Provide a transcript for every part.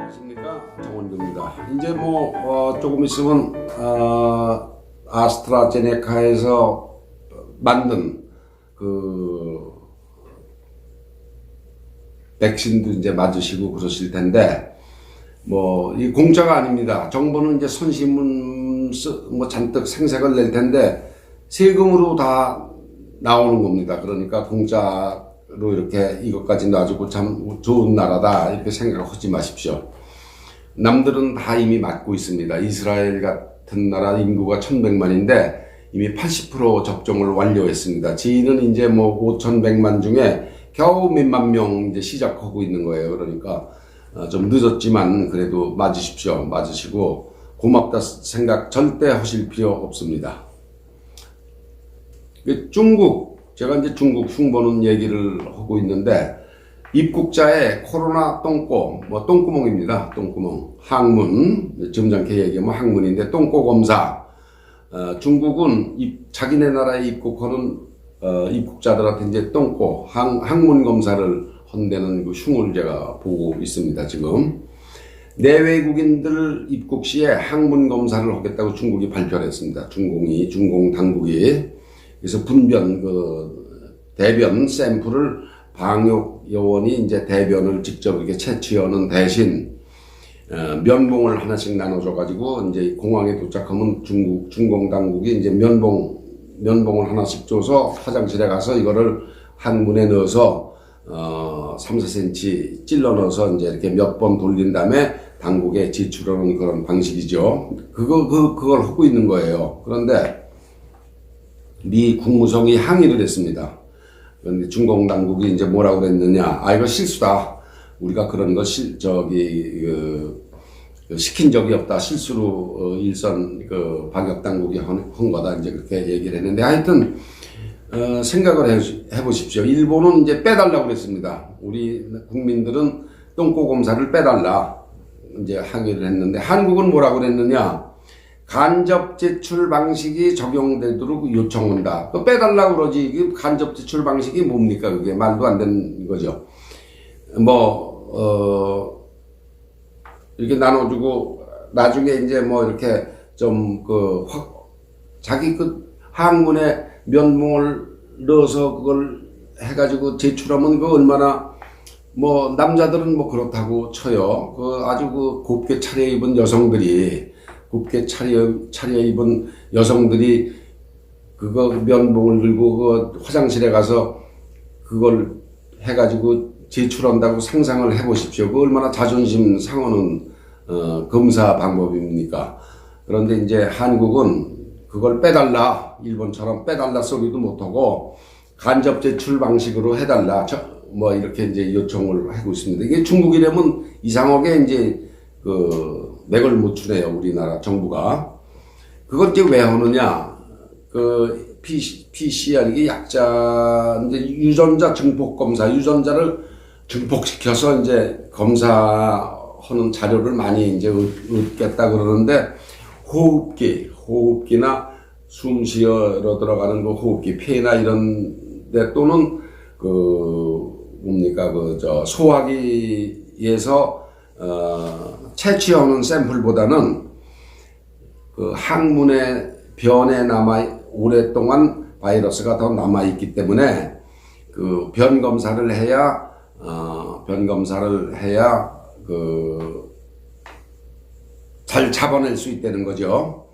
안녕하십니까, 정원규입니다. 이제 조금 있으면 아스트라제네카에서 만든 그 백신도 이제 맞으시고 그러실 텐데, 이 공짜가 아닙니다. 정부는 이제 선심은 잔뜩 생색을 낼 텐데 세금으로 다 나오는 겁니다. 그러니까 공짜로 이렇게 이것까지 놔주고 참 좋은 나라다 이렇게 생각하지 마십시오. 남들은 다 이미 맞고 있습니다. 이스라엘 같은 나라 인구가 1100만인데 이미 80% 접종을 완료했습니다. 지인은 이제 5100만 중에 겨우 몇만 명 이제 시작하고 있는 거예요. 그러니까 좀 늦었지만 그래도 맞으십시오. 맞으시고 고맙다 생각 절대 하실 필요 없습니다. 중국, 제가 이제 중국 흉보는 얘기를 하고 있는데, 입국자의 코로나 똥구멍입니다. 똥구멍. 항문, 점잖게 얘기하면 항문인데, 똥꼬 검사. 중국은 자기네 나라에 입국하는 입국자들한테 이제 항문 검사를 한다는 그 흉을 제가 보고 있습니다, 지금. 내외국인들 입국 시에 항문 검사를 하겠다고 중국이 발표를 했습니다. 중공 당국이. 그래서 대변 샘플을 방역 요원이 이제 대변을 직접 이렇게 채취하는 대신, 면봉을 하나씩 나눠줘가지고, 이제 공항에 도착하면 중공 당국이 이제 면봉을 하나씩 줘서 화장실에 가서 이거를 항문에 넣어서, 3, 4cm 찔러 넣어서 이제 이렇게 몇 번 돌린 다음에 당국에 지출하는 그런 방식이죠. 그걸 하고 있는 거예요. 그런데, 미 국무성이 항의를 했습니다. 그런데 중공 당국이 이제 뭐라고 그랬느냐. 이거 실수다. 우리가 그런 거 시킨 적이 없다. 실수로, 일선, 방역 당국이 한 거다. 이제 그렇게 얘기를 했는데, 하여튼, 생각을 해보십시오. 일본은 이제 빼달라고 그랬습니다. 우리 국민들은 똥꼬 검사를 빼달라. 이제 항의를 했는데, 한국은 뭐라고 그랬느냐. 간접 제출 방식이 적용되도록 요청한다. 빼달라고 그러지. 간접 제출 방식이 뭡니까? 그게 말도 안 되는 거죠. 이렇게 나눠주고, 나중에 이제 이렇게 자기 항문에 면봉을 넣어서 그걸 해가지고 제출하면 여자들은 그렇다고 쳐요. 아주 곱게 차려입은 여성들이 그거 면봉을 들고 화장실에 가서 그걸 해가지고 제출한다고 상상을 해보십시오. 얼마나 자존심 상하는 검사 방법입니까? 그런데 이제 한국은 그걸 빼달라, 일본처럼 빼달라 소리도 못하고 간접 제출 방식으로 해달라, 이렇게 이제 요청을 하고 있습니다. 이게 중국이라면 이상하게 이제 맥을 못 추네요, 우리나라 정부가. 그걸 이제 왜 하느냐, PCR, 이게 약자, 이제 유전자 증폭 검사, 유전자를 증폭시켜서 이제 검사하는 자료를 많이 이제 얻겠다 그러는데, 호흡기나 숨 쉬어 들어가는 호흡기, 폐나 이런 데 또는 소화기에서 채취하는 샘플보다는 항문에 변에 오랫동안 바이러스가 더 남아있기 때문에 변 검사를 해야 잘 잡아낼 수 있다는 거죠.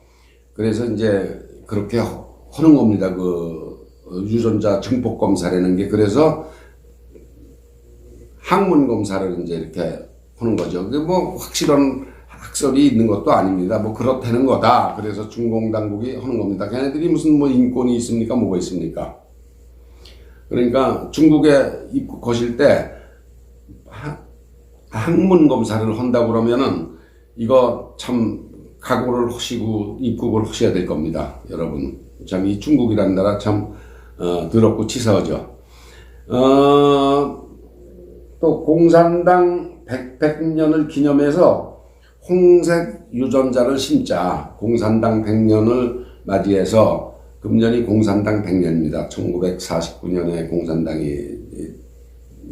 그래서 이제 그렇게 하는 겁니다. 유전자 증폭 검사라는 게. 그래서 항문 검사를 이제 이렇게 하는 거죠. 그게 확실한 학설이 있는 것도 아닙니다. 그렇다는 거다. 그래서 중공 당국이 하는 겁니다. 걔네들이 무슨 인권이 있습니까? 뭐가 있습니까? 그러니까 중국에 입국하실 때 항문 검사를 한다고 그러면은 이거 참 각오를 하시고 입국을 하셔야 될 겁니다. 여러분. 참 이 중국이라는 나라 참 더럽고 치사하죠. 또 공산당 100년을 기념해서 홍색 유전자를 심자. 공산당 100년을 맞이해서 금년이 공산당 100년입니다. 1949년에 공산당이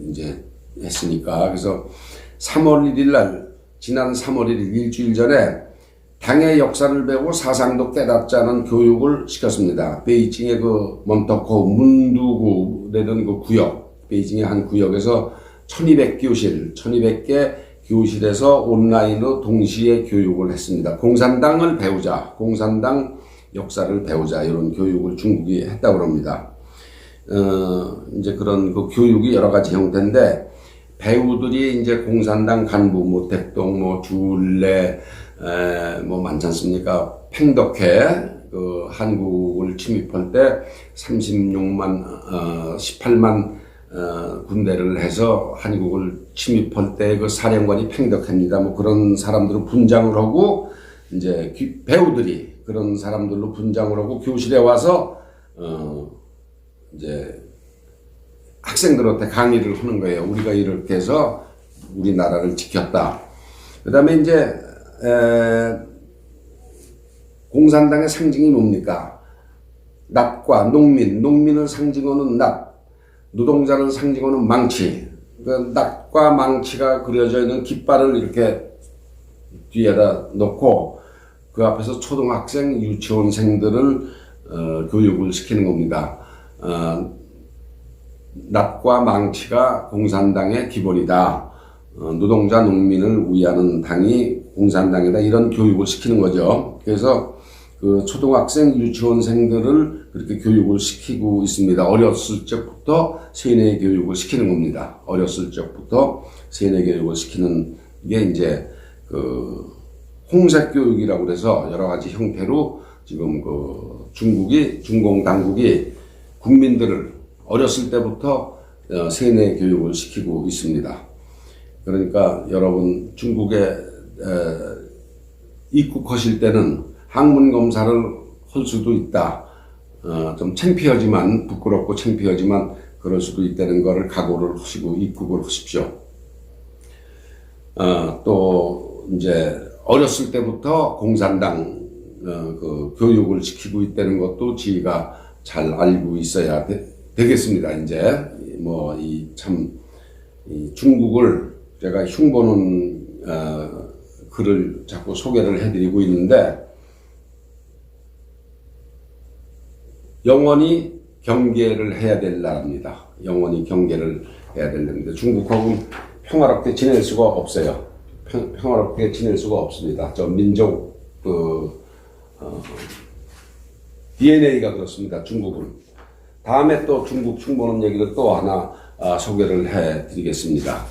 이제 했으니까. 그래서 3월 1일 날 지난 3월 1일 일주일 전에 당의 역사를 배우고 사상도 깨닫자는 교육을 시켰습니다. 베이징의 그 몬터코 문두구라는 그 구역, 베이징의 한 구역에서 1200개 교실에서 온라인으로 동시에 교육을 했습니다. 공산당을 배우자, 공산당 역사를 배우자, 이런 교육을 중국이 했다고 합니다. 이제 그런 그 교육이 여러 가지 형태인데, 배우들이 이제 공산당 간부, 모택동, 주울레, 많지 않습니까? 팽덕회, 한국을 침입할 때 18만 군대를 해서 한국을 침입할 때 그 사령관이 팽덕회입니다. 그런 사람들을 분장을 하고, 이제 배우들이 그런 사람들로 분장을 하고 교실에 와서, 이제 학생들한테 강의를 하는 거예요. 우리가 이렇게 해서 우리나라를 지켰다. 그 다음에 이제, 공산당의 상징이 뭡니까? 낫과 농민을 상징하는 낫, 노동자를 상징하는 망치. 그 낫과 망치가 그려져 있는 깃발을 이렇게 뒤에다 놓고 그 앞에서 초등학생, 유치원생들을 교육을 시키는 겁니다. 낫과 망치가 공산당의 기본이다. 노동자, 농민을 위하는 당이 공산당이다. 이런 교육을 시키는 거죠. 그래서 그 초등학생, 유치원생들을 그렇게 교육을 시키고 있습니다. 어렸을 적부터 세뇌 교육을 시키는 겁니다. 어렸을 적부터 세뇌 교육을 시키는 게 이제 그 홍색 교육이라고 그래서 여러 가지 형태로 지금 그 중공 당국이 국민들을 어렸을 때부터 세뇌 교육을 시키고 있습니다. 그러니까 여러분 중국에 입국하실 때는 학문 검사를 할 수도 있다. 좀 창피하지만, 부끄럽고 창피하지만 그럴 수도 있다는 거를 각오를 하시고 입국을 하십시오. 또 이제 어렸을 때부터 공산당 그 교육을 시키고 있다는 것도 지가 잘 알고 있어야 되겠습니다. 이제 이 중국을 제가 흉보는 글을 자꾸 소개를 해드리고 있는데, 영원히 경계를 해야 될 나라입니다. 영원히 경계를 해야 될 나라입니다. 중국하고는 평화롭게 지낼 수가 없어요. 평화롭게 지낼 수가 없습니다. 저 민족 DNA가 그렇습니다. 중국은. 다음에 또 중국 흉보는 얘기를 또 하나 소개를 해 드리겠습니다.